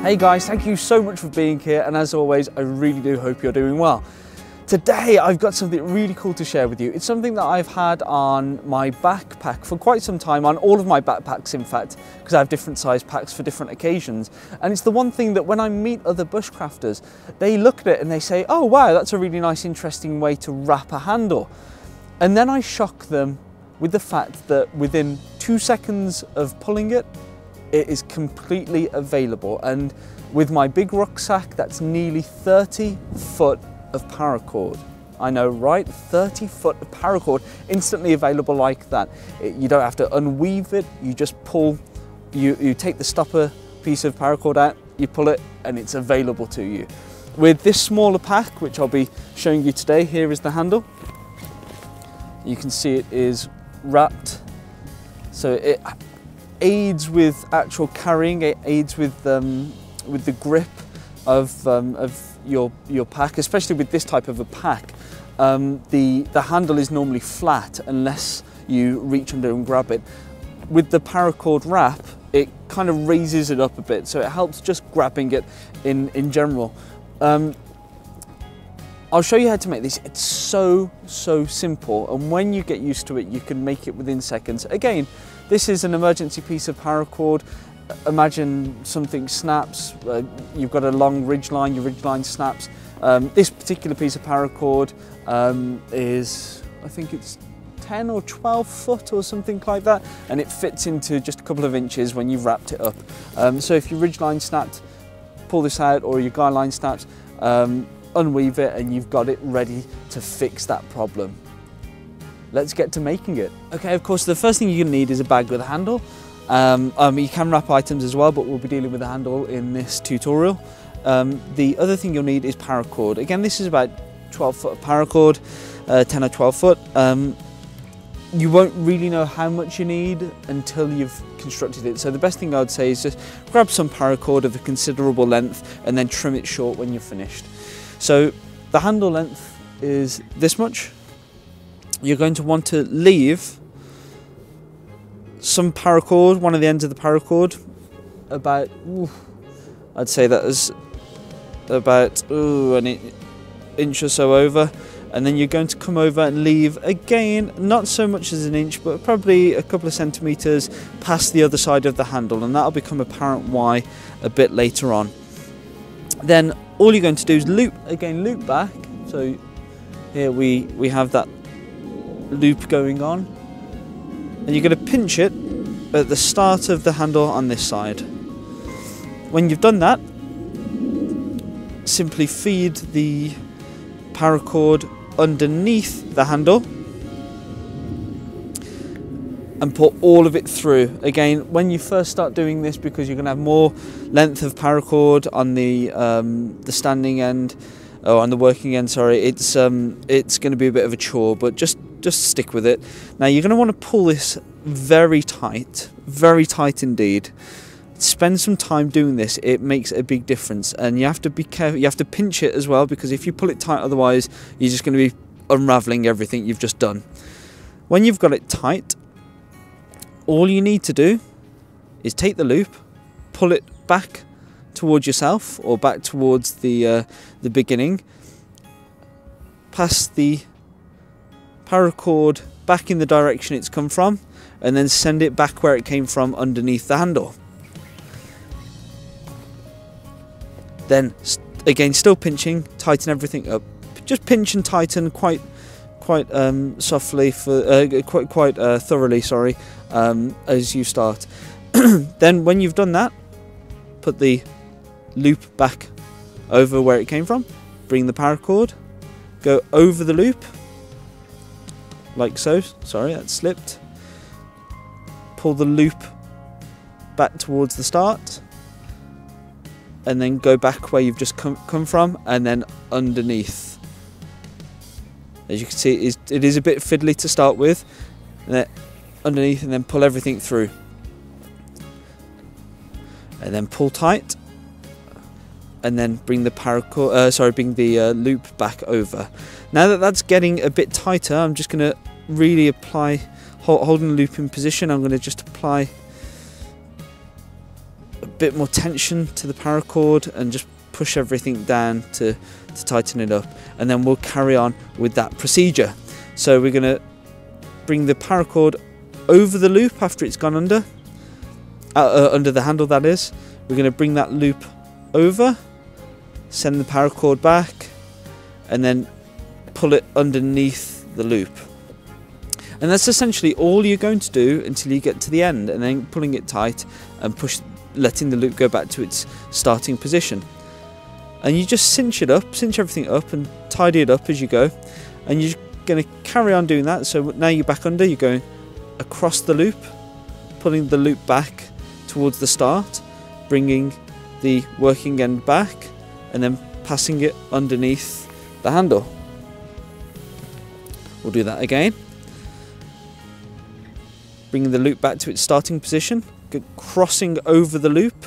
Hey guys, thank you so much for being here, and as always, I really do hope you're doing well. Today I've got something really cool to share with you. It's something that I've had on my backpack for quite some time, on all of my backpacks in fact, because I have different size packs for different occasions. And it's the one thing that when I meet other bushcrafters, they look at it and they say, oh wow, that's a really nice, interesting way to wrap a handle. And then I shock them with the fact that within 2 seconds of pulling it, it is completely available. And with my big rucksack, that's nearly 30 foot of paracord. I know, right? 30 foot of paracord instantly available like that. You don't have to unweave it, you just pull, you take the stopper piece of paracord out, you pull it, and it's available to you. With this smaller pack, which I'll be showing you today, here is the handle. You can see it is wrapped, so it aids with actual carrying, it aids with the grip of your pack, especially with this type of a pack. The handle is normally flat unless you reach under and grab it. With the paracord wrap, it kind of raises it up a bit, so it helps just grabbing it in general. I'll show you how to make this. It's so simple, and when you get used to it, you can make it within seconds. Again, this is an emergency piece of paracord. Imagine something snaps, you've got a long ridge line, your ridge line snaps. This particular piece of paracord is, I think it's 10 or 12 foot or something like that, and it fits into just a couple of inches when you've wrapped it up. So if your ridge line snapped, pull this out, or your guy line snaps, unweave it, and you've got it ready to fix that problem. Let's get to making it. Okay, of course, the first thing you're gonna need is a bag with a handle. You can wrap items as well, but we'll be dealing with the handle in this tutorial. The other thing you'll need is paracord. Again, this is about 12 foot of paracord, 10 or 12 foot. You won't really know how much you need until you've constructed it. So the best thing I would say is just grab some paracord of a considerable length and then trim it short when you're finished. So the handle length is this much. You're going to want to leave some paracord, one of the ends of the paracord, about, I'd say that is about an inch or so over, and then you're going to come over and leave again, not so much as an inch, but probably a couple of centimeters past the other side of the handle, and that'll become apparent why a bit later on. Then all you're going to do is loop back. So here we have that loop going on, and you're going to pinch it at the start of the handle on this side. When you've done that, simply feed the paracord underneath the handle and put all of it through. Again, when you first start doing this, because you're going to have more length of paracord on the standing end, or on the working end, sorry, it's going to be a bit of a chore, but just stick with it. Now you're going to want to pull this very tight indeed. Spend some time doing this, it makes a big difference, and you have to be careful, you have to pinch it as well, because if you pull it tight otherwise, you're just going to be unraveling everything you've just done. When you've got it tight, all you need to do is take the loop, pull it back towards yourself, or back towards the beginning, pass the paracord back in the direction it's come from, and then send it back where it came from underneath the handle. Then again, still pinching, tighten everything up. Just pinch and tighten quite softly, quite thoroughly, sorry, as you start. Then when you've done that, put the loop back over where it came from, bring the paracord, go over the loop, like so. Sorry, that slipped. Pull the loop back towards the start, and then go back where you've just come from, and then underneath. As you can see, it is a bit fiddly to start with, and then underneath, and then pull everything through, and then pull tight, and then bring the paracord, bring the loop back over. Now that that's getting a bit tighter, I'm just going to really apply, holding the loop in position, I'm going to just apply a bit more tension to the paracord and just push everything down to tighten it up, and then we'll carry on with that procedure. So we're going to bring the paracord over the loop after it's gone under the handle, that is. We're going to bring that loop over, send the paracord back, and then pull it underneath the loop. And that's essentially all you're going to do until you get to the end, and then pulling it tight and letting the loop go back to its starting position. And you just cinch everything up and tidy it up as you go. And you're going to carry on doing that. So now you're back under, you're going across the loop, pulling the loop back towards the start, bringing the working end back, and then passing it underneath the handle. We'll do that again. Bringing the loop back to its starting position, crossing over the loop.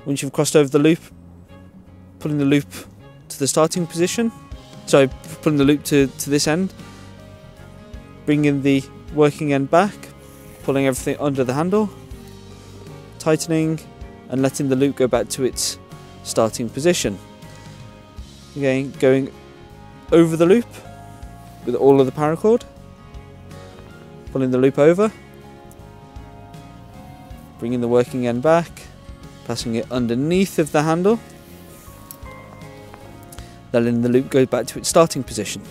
Once you've crossed over the loop, pulling the loop to the starting position. So pulling the loop to this end, bringing the working end back, pulling everything under the handle, tightening and letting the loop go back to its starting position. Again, going over the loop with all of the paracord, pulling the loop over, bringing the working end back, passing it underneath of the handle, letting the loop go back to its starting position.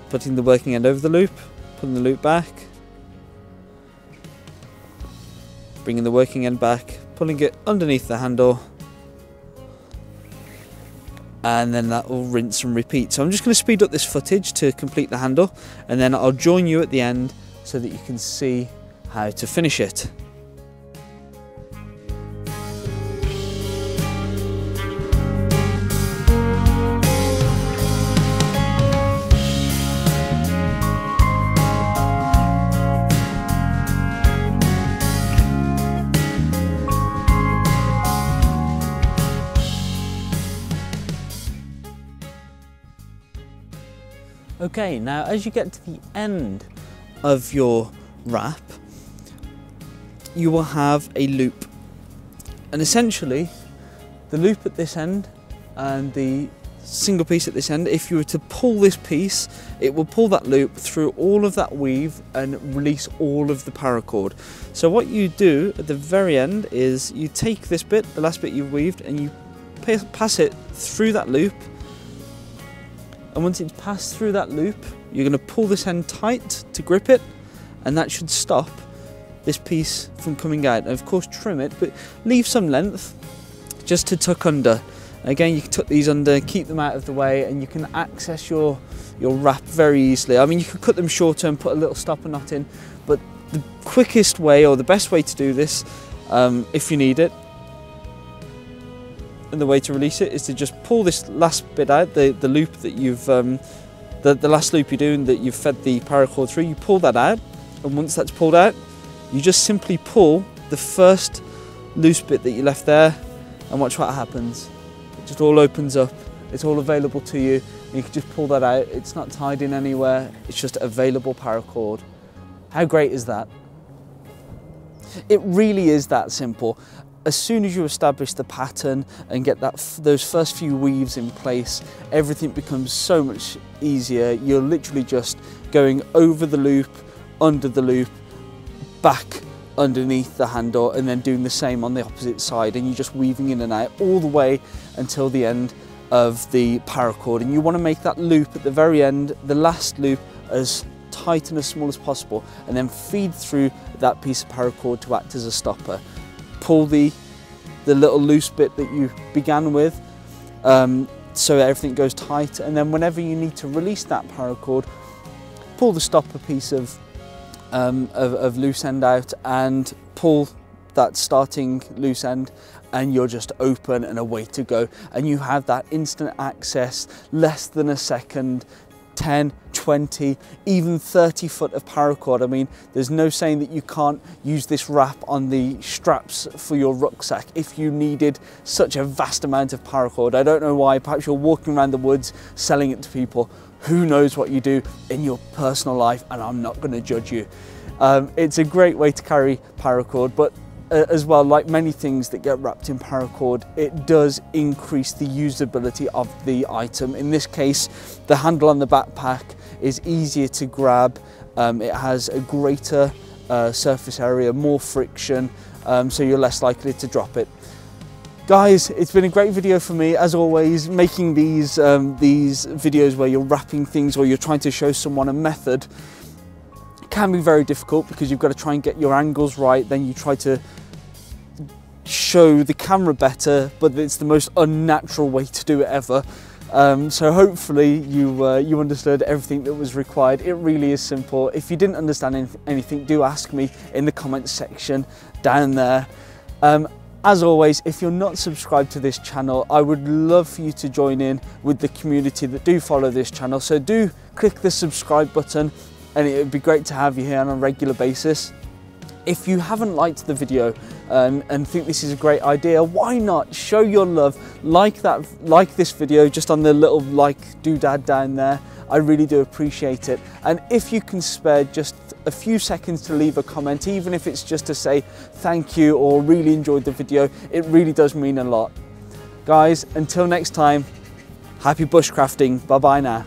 Putting the working end over the loop, pulling the loop back, bringing the working end back, pulling it underneath the handle, and then that will rinse and repeat. So I'm just going to speed up this footage to complete the handle, and then I'll join you at the end so that you can see how to finish it. Okay, now as you get to the end of your wrap, you will have a loop. And essentially, the loop at this end and the single piece at this end, if you were to pull this piece, it will pull that loop through all of that weave and release all of the paracord. So what you do at the very end is you take this bit, the last bit you've weaved, and you pass it through that loop. And once it's passed through that loop, you're going to pull this end tight to grip it, and that should stop this piece from coming out. And of course trim it, but leave some length just to tuck under. Again, you can tuck these under, keep them out of the way, and you can access your wrap very easily. I mean, you could cut them shorter and put a little stopper knot in, but the quickest way, or the best way to do this, if you need it, and the way to release it is to just pull this last bit out, the loop that you've, the last loop you're doing that you've fed the paracord through, you pull that out, and once that's pulled out, you just simply pull the first loose bit that you left there, and watch what happens. It just all opens up, it's all available to you, and you can just pull that out. It's not tied in anywhere, it's just available paracord. How great is that? It really is that simple. As soon as you establish the pattern and get those first few weaves in place, everything becomes so much easier. You're literally just going over the loop, under the loop, back underneath the handle, and then doing the same on the opposite side, and you're just weaving in and out all the way until the end of the paracord. And you want to make that loop at the very end, the last loop, as tight and as small as possible, and then feed through that piece of paracord to act as a stopper. Pull the little loose bit that you began with, so everything goes tight, and then whenever you need to release that paracord, pull the stopper piece of loose end out and pull that starting loose end, and you're just open and away to go, and you have that instant access, less than a second, 10, 20, even 30 foot of paracord. I mean, there's no saying that you can't use this wrap on the straps for your rucksack if you needed such a vast amount of paracord. I don't know why, perhaps you're walking around the woods selling it to people. Who knows what you do in your personal life, and I'm not going to judge you. It's a great way to carry paracord, but as well, like many things that get wrapped in paracord, it does increase the usability of the item. In this case, the handle on the backpack is easier to grab. It has a greater surface area, more friction, so you're less likely to drop it. Guys, it's been a great video for me, as always. Making these videos where you're wrapping things or you're trying to show someone a method can be very difficult, because you've got to try and get your angles right, then you try to show the camera better, but it's the most unnatural way to do it ever. So hopefully you understood everything that was required. It really is simple. If you didn't understand anything, do ask me in the comments section down there. As always, if you're not subscribed to this channel, I would love for you to join in with the community that do follow this channel. So do click the subscribe button, and it would be great to have you here on a regular basis. If you haven't liked the video and think this is a great idea, why not show your love, like this video just on the little like doodad down there. I really do appreciate it. And if you can spare just a few seconds to leave a comment, even if it's just to say thank you or really enjoyed the video, it really does mean a lot. Guys, until next time, happy bushcrafting. Bye bye now.